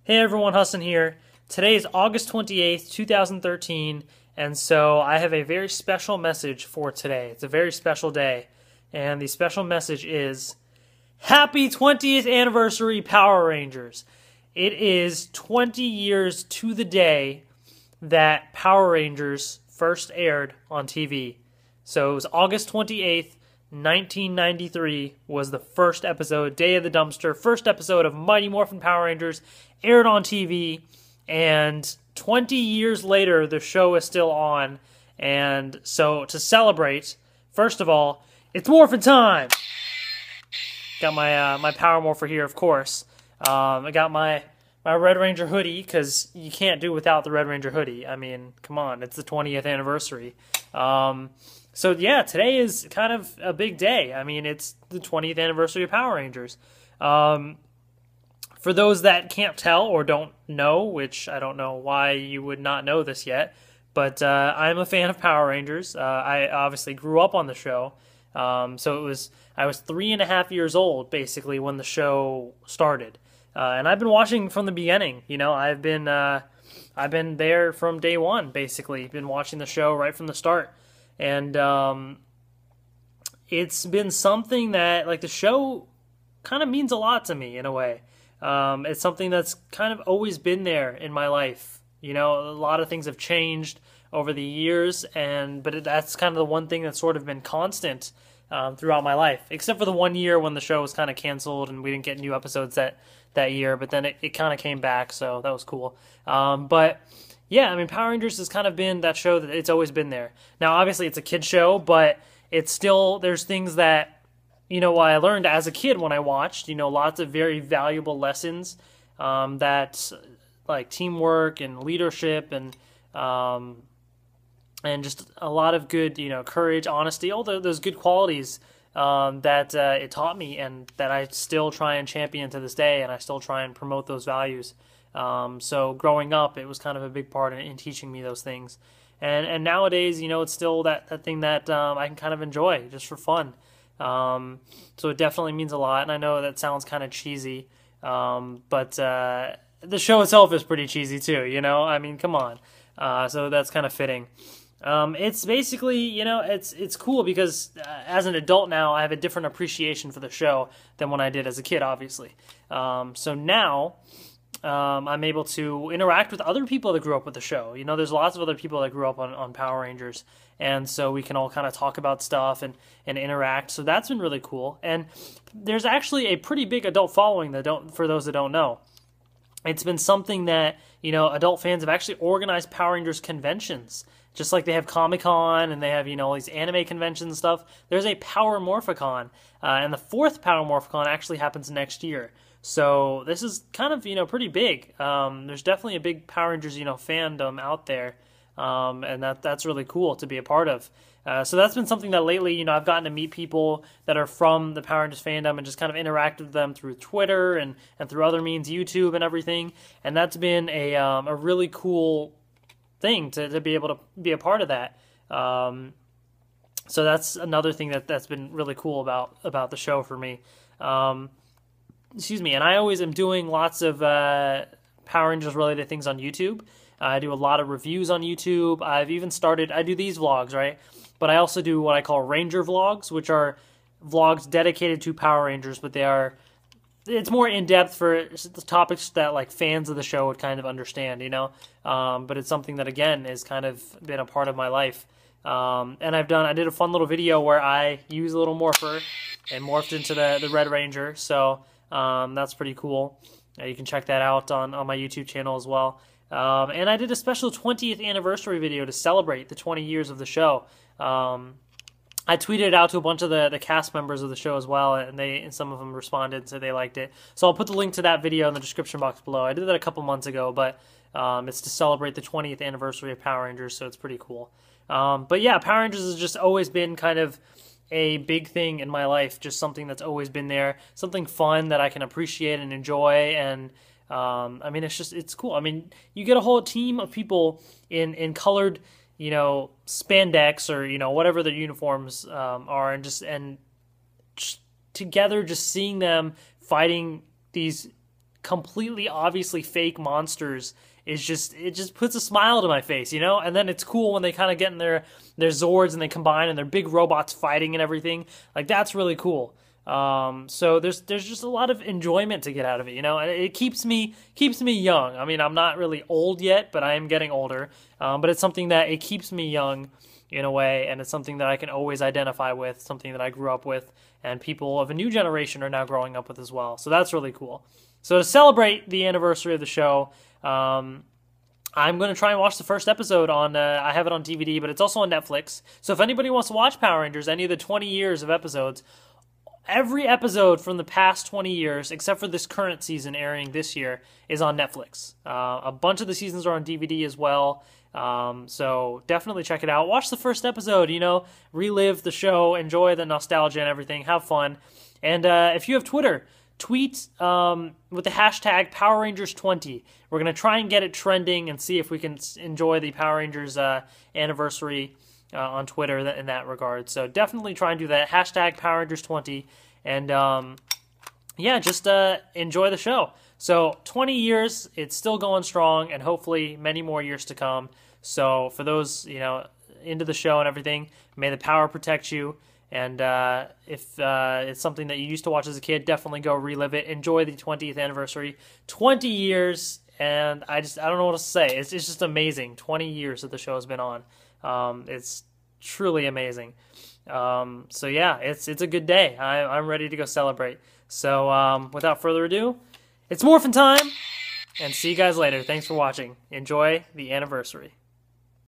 Hey everyone, Hassan here. Today is August 28th, 2013, and so I have a very special message for today. It's a very special day, and the special message is Happy 20th Anniversary Power Rangers. It is 20 years to the day that Power Rangers first aired on TV. So it was August 28th, 1993 was the first episode, Day of the Dumpster, first episode of Mighty Morphin Power Rangers, aired on TV, and 20 years later, the show is still on. And so to celebrate, first of all, it's Morphin time! Got my Power Morpher here, of course. I got my Red Ranger hoodie, because you can't do without the Red Ranger hoodie. I mean, come on, it's the 20th anniversary. So yeah, today is kind of a big day. I mean, it's the 20th anniversary of Power Rangers. For those that can't tell or don't know, which I don't know why you would not know this yet, but I'm a fan of Power Rangers. I obviously grew up on the show. So I was 3.5 years old, basically, when the show started. And I've been watching from the beginning. You know, I've been there from day one, basically. Been watching the show right from the start. And it's been something that, like, the show kind of means a lot to me in a way. It's something that's kind of always been there in my life. You know, a lot of things have changed over the years, but that's kind of the one thing that's sort of been constant throughout my life, except for the 1 year when the show was kind of canceled and we didn't get new episodes that year, but then it kind of came back, so that was cool. But yeah, I mean, Power Rangers has kind of been that show that it's always been there. Now, obviously, it's a kid show, but it's still, there's things that, you know, I learned as a kid when I watched, you know, lots of very valuable lessons that, like, teamwork and leadership and just a lot of good, you know, courage, honesty, all those good qualities that it taught me and that I still try and champion to this day, and I still try and promote those values. So growing up, it was kind of a big part in teaching me those things. And nowadays, you know, it's still that thing that I can kind of enjoy just for fun. So it definitely means a lot. And I know that sounds kind of cheesy, but the show itself is pretty cheesy too, you know? I mean, come on. So that's kind of fitting. It's basically, you know, it's cool because as an adult now, I have a different appreciation for the show than when I did as a kid, obviously. So now I'm able to interact with other people that grew up with the show. You know, there's lots of other people that grew up on Power Rangers, and so we can all kind of talk about stuff and interact. So that's been really cool. And there's actually a pretty big adult following for those that don't know. It's been something that, you know, adult fans have actually organized Power Rangers conventions. Just like they have Comic-Con and they have, you know, all these anime conventions and stuff, there's a Power Morphicon. And the 4th Power Morphicon actually happens next year. So this is kind of, you know, pretty big. There's definitely a big Power Rangers, you know, fandom out there. And that's really cool to be a part of. So that's been something that lately, you know, I've gotten to meet people that are from the Power Rangers fandom and just kind of interact with them through Twitter and through other means, YouTube and everything. And that's been a really cool thing to be able to be a part of that. So that's another thing that's been really cool about the show for me. Excuse me. And I always am doing lots of Power Rangers related things on YouTube. I do a lot of reviews on YouTube. I've even started, I do these vlogs, right? But I also do what I call Ranger vlogs, which are vlogs dedicated to Power Rangers, but it's more in-depth for the topics that, like, fans of the show would kind of understand, you know? But it's something that, again, has kind of been a part of my life. And I did a fun little video where I used a little morpher and morphed into the Red Ranger, so that's pretty cool. You can check that out on my YouTube channel as well. And I did a special 20th anniversary video to celebrate the 20 years of the show. I tweeted it out to a bunch of the cast members of the show as well, and some of them responded and said they liked it. So I'll put the link to that video in the description box below. I did that a couple months ago, but it's to celebrate the 20th anniversary of Power Rangers, so it's pretty cool. But yeah, Power Rangers has just always been kind of a big thing in my life, just something that's always been there, something fun that I can appreciate and enjoy, and I mean, it's cool. I mean, you get a whole team of people in colored, you know, spandex or, you know, whatever their uniforms are, and just together, just seeing them fighting these completely obviously fake monsters is just, it just puts a smile to my face, you know? And then it's cool when they kind of get in their Zords and they combine and they're big robots fighting and everything. Like, that's really cool. So there's just a lot of enjoyment to get out of it, you know, and it keeps me young. I mean, I'm not really old yet, but I am getting older. But it's something that it keeps me young in a way, and it's something that I can always identify with, something that I grew up with, and people of a new generation are now growing up with as well. So that's really cool. So to celebrate the anniversary of the show, I'm going to try and watch the first episode on, I have it on DVD, but it's also on Netflix. So if anybody wants to watch Power Rangers, any of the 20 years of episodes, every episode from the past 20 years, except for this current season airing this year, is on Netflix. A bunch of the seasons are on DVD as well. So definitely check it out. Watch the first episode, you know, relive the show, enjoy the nostalgia and everything, have fun. And if you have Twitter, tweet with the hashtag Power Rangers 20. We're going to try and get it trending and see if we can enjoy the Power Rangers anniversary on Twitter in that regard. So definitely try and do that. Hashtag Power Rangers 20. And yeah, just enjoy the show. So 20 years, it's still going strong, and hopefully many more years to come. So for those, you know, into the show and everything, may the power protect you. And if it's something that you used to watch as a kid, definitely go relive it. Enjoy the 20th anniversary. 20 years, and I don't know what else to say. It's just amazing. 20 years that the show has been on. It's truly amazing. So yeah, it's a good day. I'm ready to go celebrate. So without further ado, it's morphin' time, and see you guys later. Thanks for watching. Enjoy the anniversary.